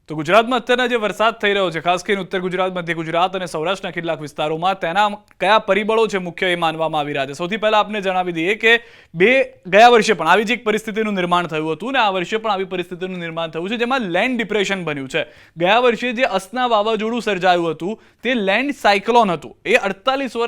તો ગુજરાતમાં અત્યારના જે વરસાદ થઈ રહ્યો છે, ખાસ કરીને ઉત્તર ગુજરાત, મધ્ય ગુજરાત અને સૌરાષ્ટ્રના કેટલાક વિસ્તારોમાં તેના કયા પરિબળો છે મુખ્ય એ માનવામાં આવી રહ્યા છે. સૌથી પહેલા આપને જણાવી દઈએ કે ગયા વર્ષે પણ આવી જ એક પરિસ્થિતિનું નિર્માણ થયું હતું અને આ વર્ષે પણ આવી પરિસ્થિતિનું નિર્માણ થયું છે, જેમાં લેન્ડ ડિપ્રેશન બન્યું છે. ગયા વર્ષે જે અસના વાવાઝોડું સર્જાયું હતું તે લેન્ડ સાયક્લોન હતું. એ 48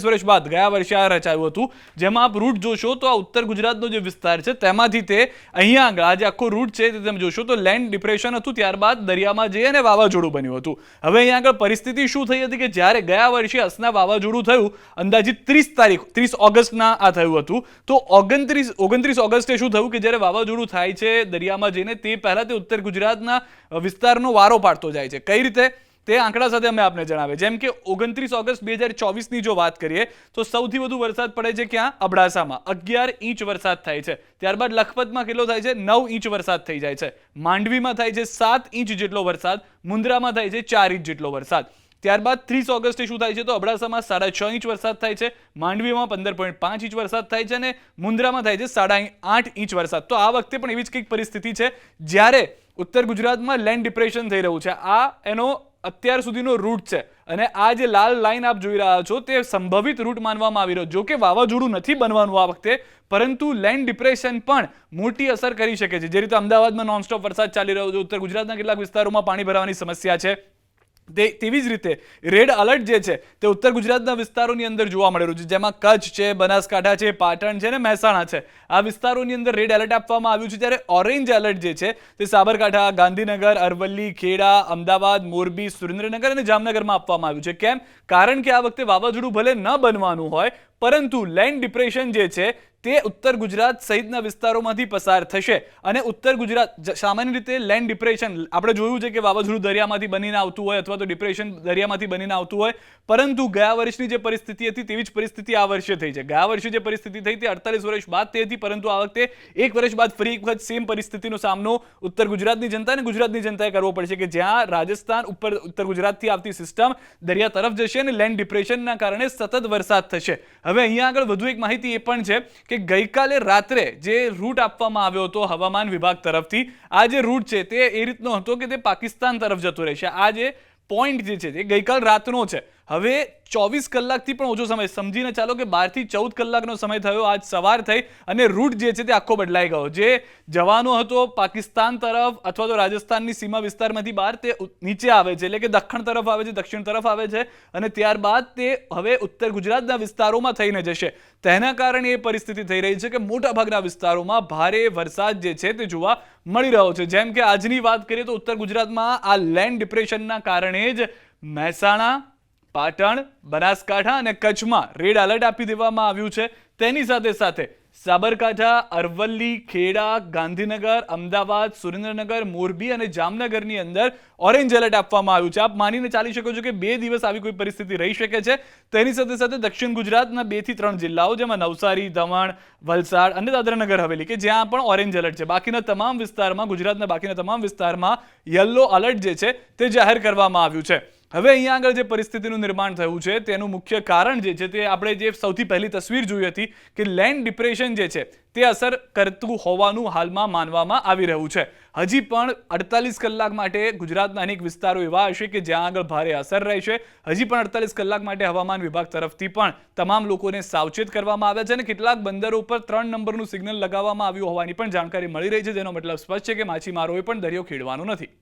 વર્ષ બાદ ગયા વર્ષે આ રચાયું હતું, જેમાં આપ રૂટ જોશો તો આ ઉત્તર ગુજરાતનો જે વિસ્તાર છે તેમાંથી તે અહીંયા આગળ આ જે આખો રૂટ છે તે તમે જોશો તો લેન્ડ ડિપ્રેશન હતું, ત્યારબાદ દરિયામાં જઈ અને વાવાઝોડું બન્યું હતું. હવે અહીંયા આગળ પરિસ્થિતિ શું થઈ હતી કે જ્યારે ગયા વર્ષે અસના વાવાઝોડું થયું, અંદાજિત 30 ઓગસ્ટના આ થયું હતું, તો 29 ઓગસ્ટે શું થયું કે જ્યારે વાવાઝોડું થાય છે દરિયામાં જઈને તે પહેલા તે ઉત્તર ગુજરાતના વિસ્તારનો વારો પાડતો જાય છે. કઈ રીતે તે આંકડા સાથે અમે આપને જણાવે. જેમ કે 29 ઓગસ્ટ 2024ની જો વાત કરીએ તો સૌથી વધુ વરસાદ પડે છે ક્યાં? અબડાસામાં 11 ઇંચ વરસાદ થાય છે. ત્યારબાદ લખપતમાં કેટલો થાય છે? 9 ઇંચ વરસાદ થઈ જાય છે. માંડવીમાં થાય છે 7 ઇંચ જેટલો વરસાદ. મુન્દ્રામાં થાય છે 4 ઇંચ જેટલો વરસાદ. ત્યારબાદ 30 ઓગસ્ટે શું થાય છે તો અબડાસામાં 6.5 ઇંચ વરસાદ થાય છે. માંડવીમાં 15.5 ઇંચ વરસાદ થાય છે અને મુન્દ્રામાં થાય છે 8.5 ઇંચ વરસાદ. તો આ વખતે પણ એવી જ કંઈક પરિસ્થિતિ છે જ્યારે ઉત્તર ગુજરાતમાં લેન્ડ ડિપ્રેશન થઈ રહ્યું છે. આ એનો અત્યાર સુધીનો રૂટ છે અને આ જે લાલ લાઈન આપ જોઈ રહ્યા છો તે સંભવિત રૂટ માનવામાં આવી રહ્યો. જો કે વાવાઝોડું નથી બનવાનું આ વખતે, પરંતુ લેન્ડ ડિપ્રેશન પણ મોટી અસર કરી શકે છે. જે રીતે અમદાવાદમાં નોનસ્ટોપ વરસાદ ચાલી રહ્યો છે, ઉત્તર ગુજરાતના કેટલાક વિસ્તારોમાં પાણી ભરાવાની સમસ્યા છે, તેવી જ રીતે રેડ એલર્ટ જે છે તે ઉત્તર ગુજરાતના વિસ્તારોની અંદર જોવા મળી રહ્યું છે, જેમાં કચ્છ છે, બનાસકાંઠા છે, પાટણ છે અને મહેસાણા છે. આ વિસ્તારોની અંદર રેડ એલર્ટ આપવામાં આવ્યું છે, જ્યારે ઓરેન્જ એલર્ટ જે છે તે સાબરકાંઠા, ગાંધીનગર, અરવલ્લી, ખેડા, અમદાવાદ, મોરબી, સુરેન્દ્રનગર અને જામનગરમાં આપવામાં આવ્યું છે. કેમ? કારણ કે આ વખતે વાવાઝોડું ભલે ન બનવાનું હોય, પરંતુ લેન્ડ ડિપ્રેશન જે છે તે ઉત્તર ગુજરાત સહિતના વિસ્તારોમાંથી પસાર થશે અને ઉત્તર ગુજરાત સામાન્ય રીતે લેન્ડ ડિપ્રેશન આપણે જોયું છે કે વાવાઝોડું દરિયામાંથી બનીને આવતું હોય અથવા તો ડિપ્રેશન દરિયામાંથી બનીને આવતું હોય, પરંતુ ગયા વર્ષની જે પરિસ્થિતિ હતી તેવી જ પરિસ્થિતિ આ વર્ષે થઈ છે. ગયા વર્ષે જે પરિસ્થિતિ થઈ તે 48 વર્ષ બાદ થઈ હતી, પરંતુ આ વખતે એક વર્ષ બાદ ફરી એક વખત સેમ પરિસ્થિતિનો સામનો ઉત્તર ગુજરાતની જનતા અને ગુજરાતની જનતાએ કરવો પડશે કે જ્યાં રાજસ્થાન ઉપર ઉત્તર ગુજરાતથી આવતી સિસ્ટમ દરિયા તરફ જશે અને લેન્ડ ડિપ્રેશનના કારણે સતત વરસાદ થશે. હવે અહીંયા આગળ વધુ એક માહિતી એ પણ છે કે ગઈકાલે રાત્રે જે રૂટ આપવામાં આવ્યો હતો હવામાન વિભાગ તરફથી, આ જે રૂટ છે તે એ રીતનો હતો કે તે પાકિસ્તાન તરફ જતો રહેશે. આ જે પોઈન્ટ જે છે તે ગઈકાલ રાતનો છે. હવે 24 કલાકથી પણ ઓછો સમય, સમજીને ચાલો કે 12 થી 14 કલાકનો સમય થયો આજ સવાર થઈ અને રૂટ જે છે તે આખો બદલાઈ ગયો. જે જવાનો હતો પાકિસ્તાન તરફ અથવા તો રાજસ્થાનની સીમા વિસ્તારમાંથી બહાર, તે નીચે આવે છે, એટલે કે દક્ષિણ તરફ આવે છે, દક્ષિણ તરફ આવે છે અને ત્યારબાદ તે હવે ઉત્તર ગુજરાતના વિસ્તારોમાં થઈને જશે. તેના કારણે એ પરિસ્થિતિ થઈ રહી છે કે મોટાભાગના વિસ્તારોમાં ભારે વરસાદ જે છે તે જોવા મળી રહ્યો છે. જેમ કે આજની વાત કરીએ તો ઉત્તર ગુજરાતમાં આ લેન્ડ ડિપ્રેશનના કારણે જ મહેસાણા, પાટણ, બનાસકાંઠા અને કચ્છમાં રેડ એલર્ટ આપી દેવામાં આવ્યું છે. તેની સાથે સાથે સાબરકાંઠા, અરવલ્લી, ખેડા, ગાંધીનગર, અમદાવાદ, સુરેન્દ્રનગર, મોરબી અને જામનગરની અંદર ઓરેન્જ એલર્ટ આપવામાં આવ્યું છે. આપ માનીને ચાલી શકો છો કે 2 દિવસ આવી કોઈ પરિસ્થિતિ રહી શકે છે. તેની સાથે સાથે દક્ષિણ ગુજરાતના 2 થી 3 જિલ્લાઓ, જેમાં નવસારી, દમણ, વલસાડ અને દાદરાનગર હવેલી, કે જ્યાં પણ ઓરેન્જ એલર્ટ છે. બાકીના તમામ વિસ્તારમાં, ગુજરાતના બાકીના તમામ વિસ્તારમાં યલો એલર્ટ જે છે તે જાહેર કરવામાં આવ્યું છે. હવે અહીંયા આગળ જે પરિસ્થિતિનું નિર્માણ થયું છે તેનું મુખ્ય કારણ જે છે તે આપણે જે સૌથી પહેલી તસવીર જોઈ હતી કે લેન્ડ ડિપ્રેશન જે છે તે અસર કરતું હોવાનું હાલમાં માનવામાં આવી રહ્યું છે. હજી પણ 48 કલાક માટે ગુજરાતના અનેક વિસ્તારો એવા હશે કે જ્યાં આગળ ભારે અસર રહેશે. હજી પણ 48 કલાક માટે હવામાન વિભાગ તરફથી પણ તમામ લોકોને સાવચેત કરવામાં આવ્યા છે અને કેટલાક બંદરો ઉપર 3 નંબરનું સિગ્નલ લગાવવામાં આવ્યું હોવાની પણ જાણકારી મળી રહી છે, જેનો મતલબ સ્પષ્ટ છે કે માછીમારોએ પણ દરિયો ખેડવાનો નથી.